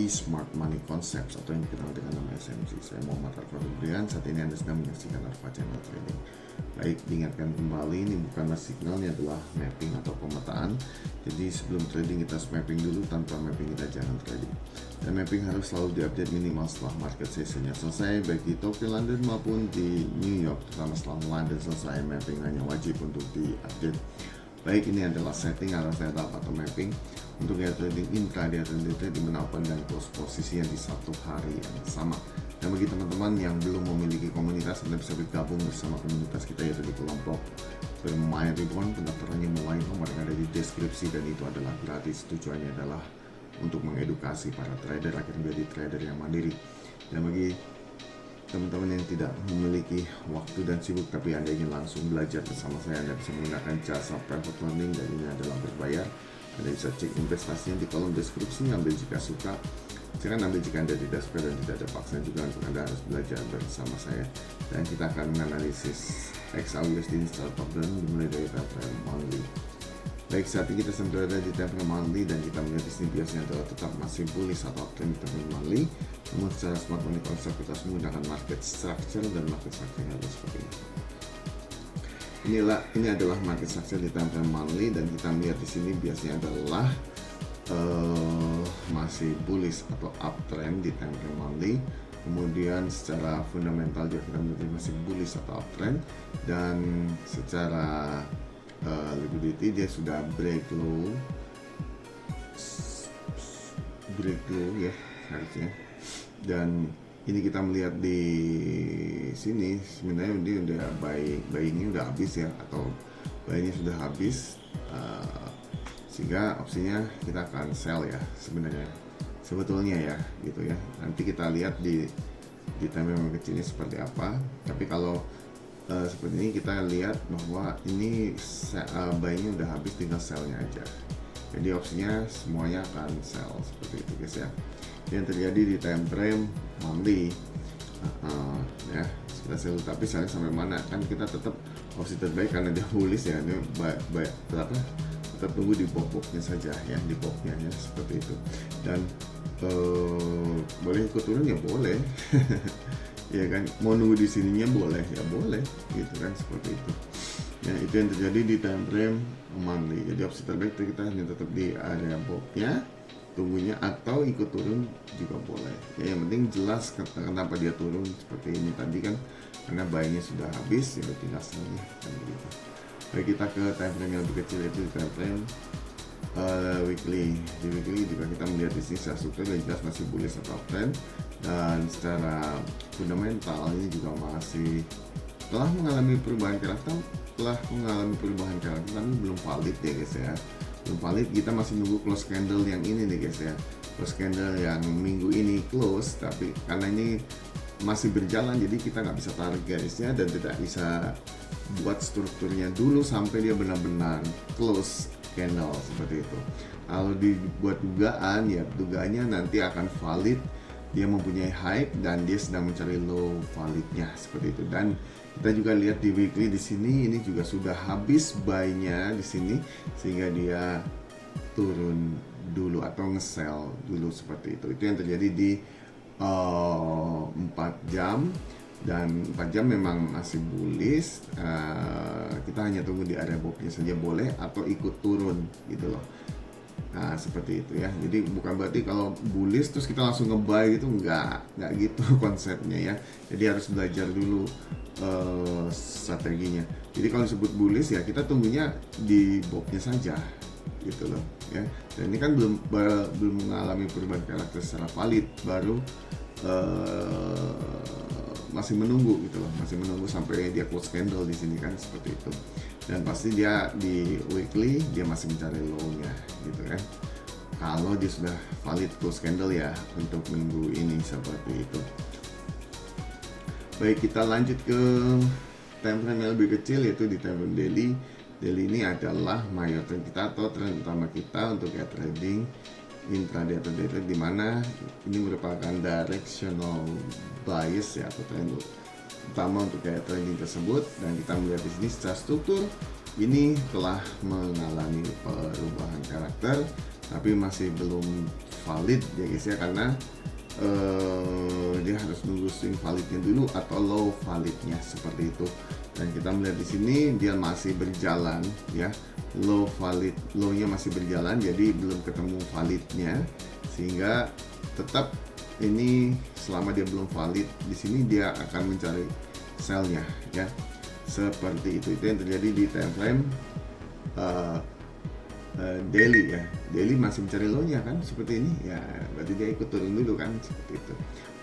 di Smart Money Concepts atau yang dikenal dengan nama SMC. Saya Muhammad Arfa Febrian. Saat ini Anda sedang menyaksikan Arfa Channel Trading. Baik, diingatkan kembali, ini bukanlah signal, ini adalah mapping atau pemetaan. Jadi sebelum trading kita harus mapping dulu, tanpa mapping kita jangan trading. Dan mapping harus selalu diupdate minimal setelah market sessionnya selesai, baik di Tokyo, London maupun di New York. Terutama setelah London selesai, mapping hanya wajib untuk diupdate. Baik, ini adalah setting atau setup atau mapping untuk ya trading intraday dan day trade di mana open dan close posisi yang di satu hari yang sama. Dan bagi teman-teman yang belum memiliki komunitas, Anda bisa bergabung bersama komunitas kita yaitu di kelompok bermain ribuan. Pendaftarannya mulai, nomor yang ada di deskripsi, dan itu adalah gratis. Tujuannya adalah untuk mengedukasi para trader agar menjadi trader yang mandiri. Dan bagi teman-teman yang tidak memiliki waktu dan sibuk tapi Anda ingin langsung belajar bersama saya, Anda bisa menggunakan jasa private learning, dan ini adalah berbayar. Anda bisa cek investasinya di kolom deskripsi, ambil jika suka, silakan ambil jika Anda tidak suka, dan tidak ada paksaan juga untuk Anda harus belajar bersama saya. Dan kita akan menganalisis XAUSD secara top down dimulai dari time frame monthly. Baik, saat ini kita sedang berada di time frame monthly, dan kita melihat di sini biasanya adalah tetap masih bullish atau uptrend di time frame monthly. Namun secara smart money concept kita harus menggunakan market structure, dan market structure adalah seperti ini. Ini adalah market structure di time frame monthly, dan kita melihat di sini biasanya adalah masih bullish atau uptrend di time frame monthly. Kemudian secara fundamental juga kita melihat masih bullish atau uptrend, dan secara liquidity dia sudah break low ya harusnya. Dan ini kita melihat di sini sebenarnya dia udah buy ini udah habis ya, atau buy-nya sudah habis, sehingga opsinya kita akan sell ya sebenarnya, sebetulnya ya gitu ya. Nanti kita lihat di time frame kecilnya seperti apa. Tapi kalau seperti ini kita lihat bahwa ini buy-nya udah habis, tinggal sell-nya aja. Jadi opsinya semuanya akan sell seperti itu guys ya. Yang terjadi di time frame monthly ya kita sell, tapi selling sampai mana kan kita tetap opsi terbaik karena dia bullish ya. Ini tetap tunggu di pokoknya saja ya, di pokoknya ya, seperti itu. Dan boleh ikut turun ya boleh ya kan, mau nunggu di sininya boleh ya boleh gitu kan, seperti itu ya. Itu yang terjadi di time frame monthly. Jadi opsi terbaik kita hanya tetap di area pokoknya, tunggunya, atau ikut turun juga boleh ya. Yang penting jelas kenapa dia turun seperti ini tadi kan, karena buy-nya sudah habis ya, tinggal sellnya kan begitu. Baik, kita ke time frame yang lebih kecil, yaitu time frame weekly. Di weekly juga kita melihat di sini secara struktur jelas masih bullish atau uptrend, dan secara fundamental ini juga masih telah mengalami perubahan karakter, tapi belum valid ya guys ya. Belum valid, kita masih nunggu close candle yang ini nih guys ya. Close candle yang minggu ini close, tapi karena ini masih berjalan jadi kita nggak bisa tarik garisnya dan tidak bisa buat strukturnya dulu sampai dia benar-benar close candle seperti itu. Kalau dibuat dugaan ya, dugaannya nanti akan valid, dia mempunyai hype dan dia sedang mencari low validnya seperti itu. Dan kita juga lihat di weekly di sini, ini juga sudah habis buy-nya di sini, sehingga dia turun dulu atau nge-sell dulu seperti itu. Itu yang terjadi di 4 jam, dan 4 jam memang masih bullish. Kita hanya tunggu di area bawahnya saja boleh, atau ikut turun gitu loh. Nah seperti itu ya. Jadi bukan berarti kalau bullish terus kita langsung nge-buy gitu, nggak gitu konsepnya ya. Jadi harus belajar dulu strateginya. Jadi kalau disebut bullish ya kita tunggunya di bobnya saja gitu loh ya. Dan ini kan belum mengalami perubahan karakter secara valid, baru masih menunggu gitu loh, masih menunggu sampai dia close candle di sini kan, seperti itu. Dan pasti dia di weekly dia masih mencari low-nya gitu kan. Kalau dia sudah valid close candle ya untuk minggu ini seperti itu. Baik, kita lanjut ke time frame yang lebih kecil, yaitu di time frame daily. Daily ini adalah mayor trend kita atau trend utama kita untuk ya trading intraday atau day trade, di mana ini merupakan directional bias ya, atau trend utama untuk kayak trading tersebut. Dan kita melihat di sini secara struktur ini telah mengalami perubahan karakter, tapi masih belum valid ya guys ya, karena dia harus nunggu swing validnya dulu atau low validnya seperti itu. Dan kita melihat di sini dia masih berjalan ya, low-nya masih berjalan, jadi belum ketemu validnya, sehingga tetap ini selama dia belum valid di sini dia akan mencari sell-nya ya, seperti itu. Itu yang terjadi di time frame daily ya. Daily masih mencari low-nya kan seperti ini ya, berarti dia ikut turun dulu kan seperti itu.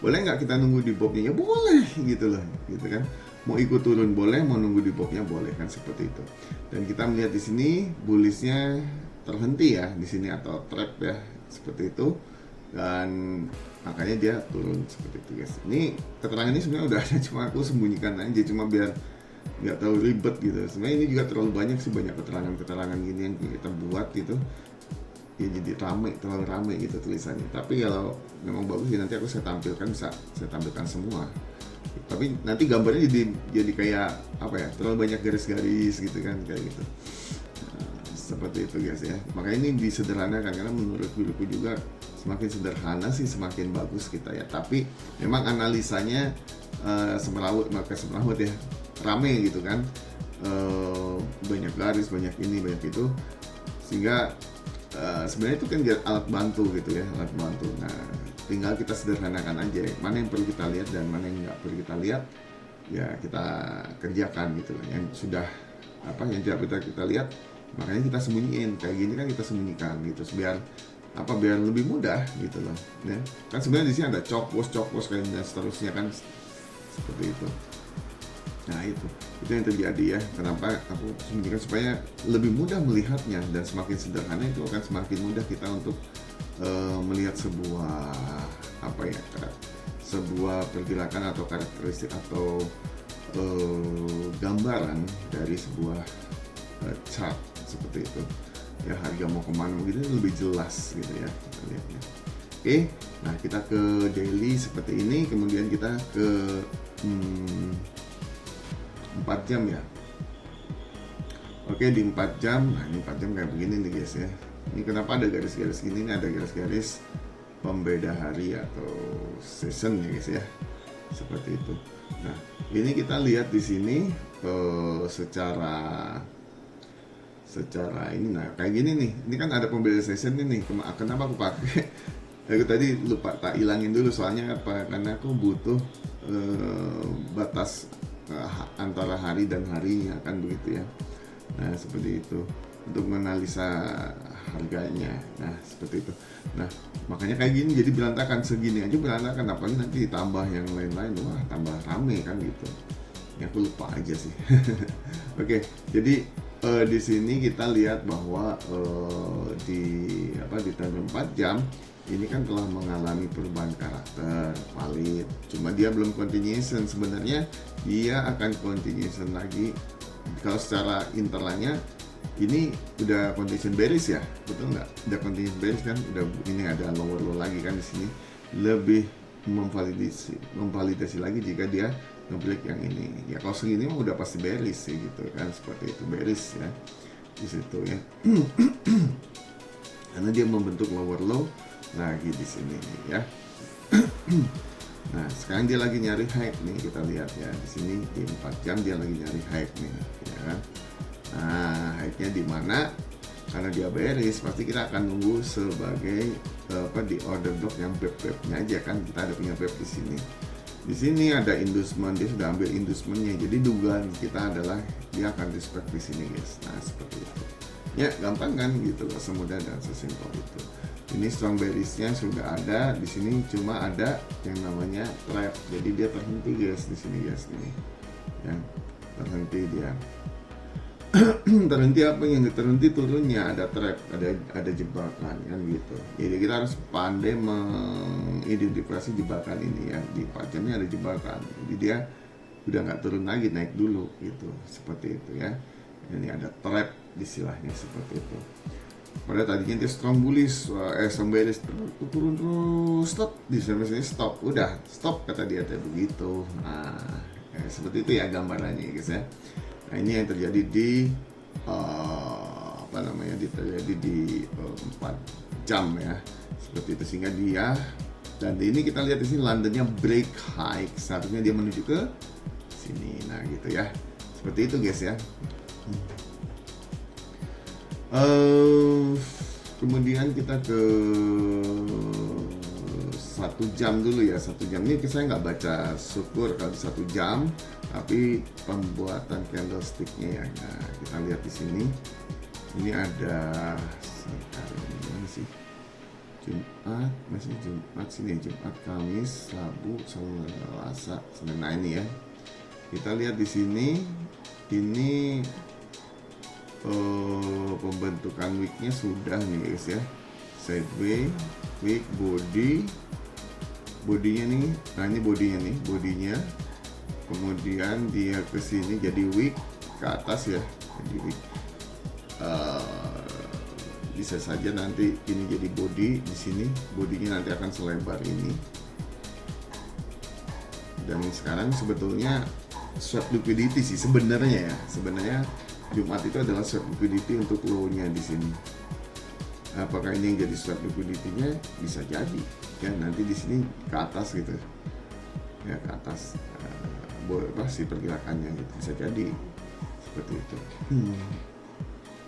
Boleh nggak kita nunggu di bobnya? Ya boleh gitu loh, gitu kan. Mau ikut turun boleh, mau nunggu di bobnya boleh kan seperti itu. Dan kita melihat di sini bullishnya terhenti ya di sini, atau trap ya seperti itu, dan makanya dia turun seperti itu guys. Ini keterangan ini sebenarnya udah ada, cuma aku sembunyikan aja cuma biar nggak terlalu ribet gitu. Sebenarnya ini juga terlalu banyak sih, banyak keterangan gini yang kita buat gitu ya, jadi terlalu rame gitu tulisannya. Tapi kalau memang bagus ya nanti saya tampilkan, bisa saya tampilkan semua. Tapi nanti gambarnya jadi kayak apa ya, terlalu banyak garis-garis gitu kan, kayak gitu. Seperti itu guys ya. Makanya ini disederhanakan, karena menurut diriku juga semakin sederhana sih semakin bagus kita ya. Tapi memang analisanya semrawut ya, rame gitu kan, banyak garis, banyak ini, banyak itu, sehingga sebenarnya itu kan alat bantu gitu ya, alat bantu. Nah, tinggal kita sederhanakan aja mana yang perlu kita lihat dan mana yang nggak perlu kita lihat ya, kita kerjakan gitu loh. Yang sudah yang tidak kita lihat, makanya kita sembunyiin kayak gini kan, kita sembunyikan gitu biar biar lebih mudah gitu loh ya. Kan sebenarnya di sini ada chop wash kayak dan seterusnya kan seperti itu. Nah itu yang terjadi ya. Kenapa aku sembunyikan? Supaya lebih mudah melihatnya, dan semakin sederhana itu akan semakin mudah kita untuk melihat sebuah sebuah pergerakan atau karakteristik atau gambaran dari sebuah chart seperti itu ya. Harga mau kemana begitu lebih jelas gitu ya kita lihatnya. Oke, nah kita ke daily seperti ini, kemudian kita ke 4 jam ya. Oke, di 4 jam, nah ini 4 jam kayak begini nih guys ya. Ini kenapa ada garis-garis gini? Ini ada garis-garis pembeda hari atau season ya guys ya, seperti itu. Nah ini kita lihat di sini secara ini, nah kayak gini nih. Ini kan ada pembeda season ini. Kenapa aku pakai? Aku tadi lupa tak hilangin dulu, soalnya apa? Karena aku butuh batas antara hari dan harinya kan begitu ya. Nah seperti itu untuk menganalisa harganya. Nah seperti itu. Nah makanya kayak gini jadi berantakan, segini aja berantakan, apalagi nanti ditambah yang lain-lain, wah tambah rame kan gitu ya. Aku lupa aja sih. Oke, jadi di sini kita lihat bahwa di time 4 jam ini kan telah mengalami perubahan karakter valid, cuma dia belum continuation. Sebenarnya dia akan continuation lagi kalau secara internalnya. Ini udah condition bearish ya, betul nggak? Udah condition bearish kan, udah ini ada lower low lagi kan di sini, lebih memvalidasi lagi jika dia ngebreak yang ini. Ya kalau segini mah udah pasti bearish sih gitu kan, seperti itu, bearish ya di situ ya. Karena dia membentuk lower low lagi di sini ya. Nah sekarang dia lagi nyari high nih, kita lihat ya di sini di 4 jam dia lagi nyari high nih ya kan. Nah, high-nya di mana? Karena dia bearish, pasti kita akan nunggu sebagai di order block yang web-webnya aja kan. Kita ada punya web di sini. Di sini ada inducement, dia sudah ambil inducementnya. Jadi dugaan kita adalah dia akan respect di sini, guys. Nah, seperti itu. Ya, gampang kan gitu loh, semudah dan sesimpel itu. Ini strong bearish-nya sudah ada di sini, cuma ada yang namanya trap. Jadi dia terhenti, guys, di sini, guys, ini. Ya, terhenti dia. Terhenti apa yang terhenti? Turunnya ada trap, ada jebakan kan gitu. Jadi kita harus pandai mengidentifikasi jebakan ini ya. Di 4 jamnya ada jebakan, jadi dia udah nggak turun lagi, naik dulu gitu, seperti itu ya. Ini ada trap istilahnya seperti itu. Pada tadinya dia strong bullish, strong bearish, turun terus, stop di sini stop, udah stop kata dia kayak begitu. Nah seperti itu ya gambarannya guys ya. Nah ini yang terjadi di terjadi di 4 jam ya, seperti itu, sehingga dia, dan ini kita lihat di sini Londonnya break high, seharusnya dia menuju ke sini. Nah gitu ya, seperti itu guys ya. Kemudian kita ke 1 jam dulu ya. 1 jam ini saya nggak baca syukur kalau 1 jam, tapi pembuatan candlesticknya ya. Nah kita lihat di sini, ini ada ini sih Jumat, masih Jumat sini, Jumat, Kamis, Rabu, Selasa, Senin. Nah ini ya, kita lihat di sini, ini pembentukan wicknya sudah nih guys ya, sideway, wick, bodinya nih. Nah ini bodinya nih, kemudian dia ke sini jadi wick ke atas ya, jadi wick. Bisa saja nanti ini jadi body, di sini bodinya nanti akan selebar ini. Dan sekarang sebetulnya swap liquidity sih sebenarnya ya. Sebenarnya Jumat itu adalah swap liquidity untuk low-nya di sini. Apakah ini yang jadi swap liquidity-nya? Bisa jadi. Ya nanti di sini ke atas gitu. Ya ke atas si pergerakannya gitu. Bisa jadi seperti itu.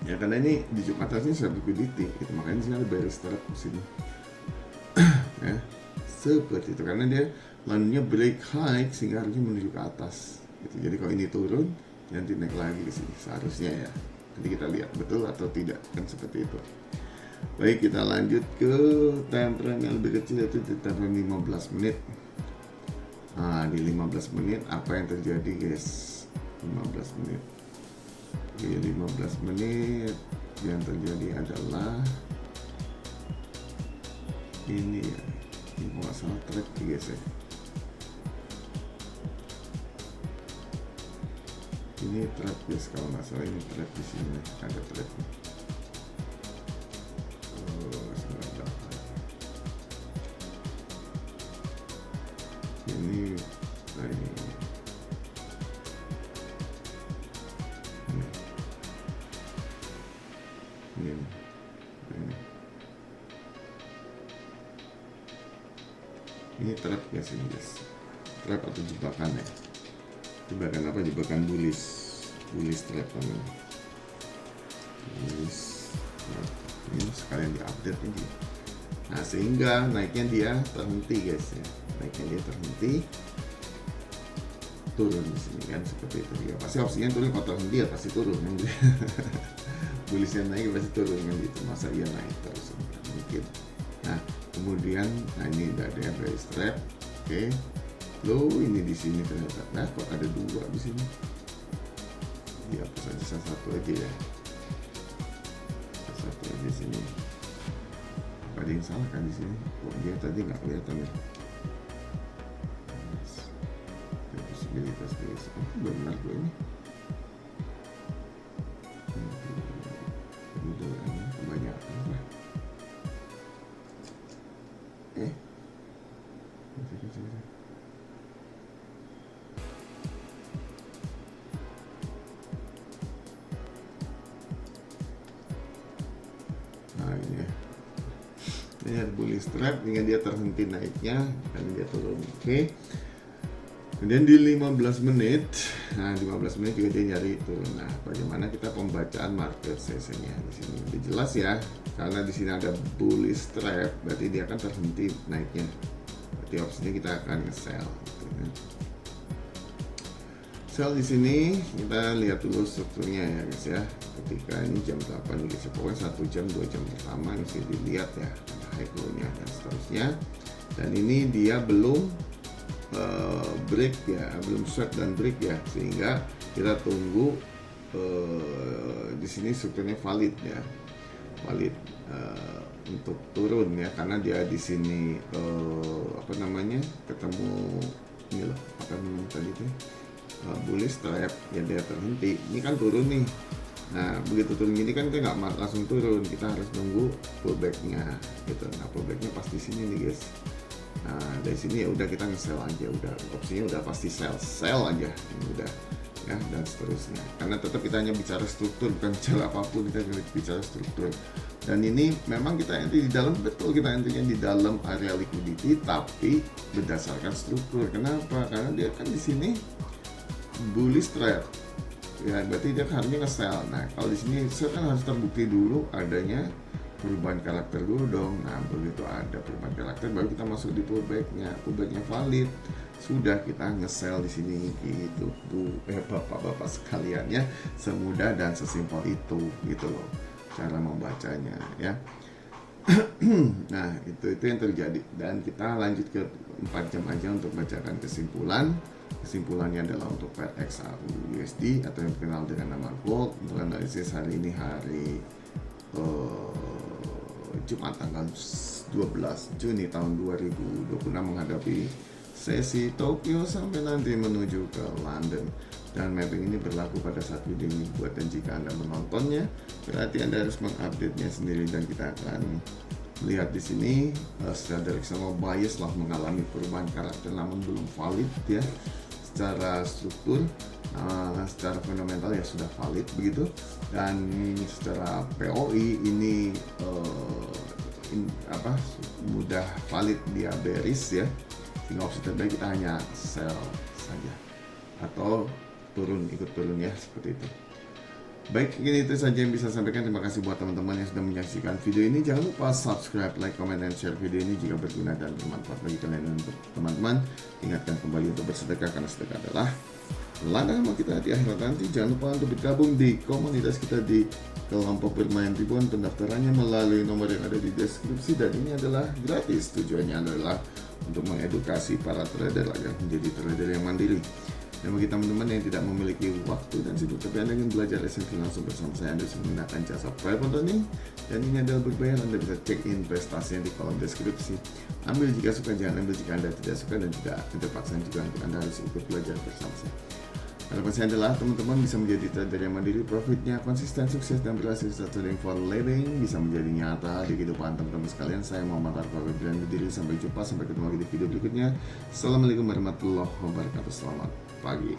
Ya karena ini di Jumat ini swap liquidity gitu. Makanya di sini ada bearish trap di sini. Ya. Seperti itu karena dia lalunya break high sehingga harusnya menuju ke atas gitu. Jadi kalau ini turun nanti naik lagi ke sini seharusnya ya. Nanti kita lihat betul atau tidak, kan seperti itu. Baik, kita lanjut ke time frame yang lebih kecil, yaitu di time frame 15 menit. Nah, di 15 menit apa yang terjadi guys? 15 menit. Di 15 menit yang terjadi adalah ini ya. Ini masalah trap guys ya. Ini trap guys, kalau nggak salah ini trap di sini, ada trap. Ini, nah ini. Ini trap guys, ini guys. Trap atau jebakan ya. Jebakan apa? Jebakan bullish trap namanya. Bullish trap. Ini sekalian diupdate ini. Nah sehingga naiknya dia terhenti guys ya. Naiknya dia terhenti, turun di sini kan seperti itu ya. Pasti opsinya turun, kalau terhenti ya pasti turun kan. Bullishnya naik pasti turun kan gitu. Masa iya naik terus mungkin. Nah kemudian, nah ini udah ada bearish trap. Oke. Loh ini di sini ternyata, nah kok ada dua di sini? Dihapus aja satu aja ya. Satu aja di sini. Ada yang salah kan di sini? Kok dia tadi nggak kelihatan ya? Posibilitas guys. Oh benar gue ini. Ini kebanyakan lah. Nah ini ya. Ini ada bullish trap hingga dia terhenti naiknya dan dia turun. Oke. Kemudian di 15 menit, nah 15 menit juga dia nyari turun. Nah, bagaimana kita pembacaan market session-nya di sini? Lebih jelas ya, karena di sini ada bullish trap, berarti dia akan terhenti naiknya. Berarti opsinya kita akan nge-sell. Gitu, ya. Sell di sini kita lihat dulu strukturnya ya guys ya. Ketika ini jam 8 guys, pokoknya 1 jam 2 jam pertama yang mesti dilihat ya, high low-nya dan seterusnya. Dan ini dia belum break ya, belum short dan break ya, sehingga kita tunggu di sini strukturnya valid ya, valid untuk turun ya, karena dia di sini apa namanya ketemu ini loh, apa namanya tadi itu bullish trap ya, dia terhenti, ini kan turun nih. Nah begitu turun gini kan kita nggak langsung turun, kita harus nunggu pullbacknya gitu. Nah pullbacknya pas di sini nih guys. Nah dari sini ya udah kita nge-sell aja, udah opsinya udah pasti sell aja, ini udah ya, dan seterusnya. Karena tetap kita hanya bicara struktur, bukan bicara apapun, kita bicara struktur. Dan ini memang kita entry di dalam, betul kita entry-nya di dalam area liquidity, tapi berdasarkan struktur. Kenapa? Karena dia kan di sini bullish trade, ya berarti dia harusnya nge-sell. Nah kalau di sini sell kan harus terbukti dulu adanya perubahan karakter dulu dong. Nah begitu ada perubahan karakter baru kita masuk di pullbacknya valid, sudah kita nge-sell di sini gitu bapak-bapak sekalian ya. Semudah dan sesimpel itu gitu loh cara membacanya ya. Nah itu yang terjadi, dan kita lanjut ke 4 jam aja untuk bacakan kesimpulan. Kesimpulannya adalah untuk pair XAU USD atau yang dikenal dengan nama gold. Untuk analisis hari ini hari Jumat tanggal 12 Juni tahun 2026 menghadapi sesi Tokyo sampai nanti menuju ke London. Dan mapping ini berlaku pada saat video ini dibuat, dan jika Anda menontonnya berarti Anda harus mengupdate-nya sendiri. Dan kita akan lihat di sini secara directional bias telah mengalami perubahan karakter namun belum valid ya secara struktur. Secara fundamental ya sudah valid begitu, dan secara POI ini mudah valid, dia bearish ya, sehingga opsi terbaik kita hanya sell saja atau ikut turun ya, seperti itu. Baik, ini itu saja yang bisa saya sampaikan. Terima kasih buat teman-teman yang sudah menyaksikan video ini. Jangan lupa subscribe, like, comment, dan share video ini jika berguna dan bermanfaat bagi kalian dan untuk teman-teman. Ingatkan kembali untuk bersedekah, karena sedekah adalah ladang amal kita di akhirat nanti. Jangan lupa untuk bergabung di komunitas kita di kelompok bermain ribuan. Pendaftarannya melalui nomor yang ada di deskripsi, dan ini adalah gratis. Tujuannya adalah untuk mengedukasi para trader agar menjadi trader yang mandiri. Dan bagi teman-teman yang tidak memiliki waktu dan sibuk tapi Anda ingin belajar esensi langsung bersama saya, Anda bisa menggunakan jasa private learning, dan ini adalah berbayar. Anda bisa cek investasinya di kolom deskripsi. Ambil jika suka, jangan ambil jika Anda tidak suka, dan tidak ada paksaan juga untuk Anda harus ikut belajar bersama saya. Harapan saya adalah teman-teman bisa menjadi trader yang mandiri, profitnya konsisten, sukses, dan berhasil trading for living bisa menjadi nyata di kehidupan teman-teman sekalian. Saya Muhammad Arfa Febrian diri, sampai jumpa, sampai ketemu lagi di video berikutnya. Assalamualaikum warahmatullahi wabarakatuh. Selamat pagi.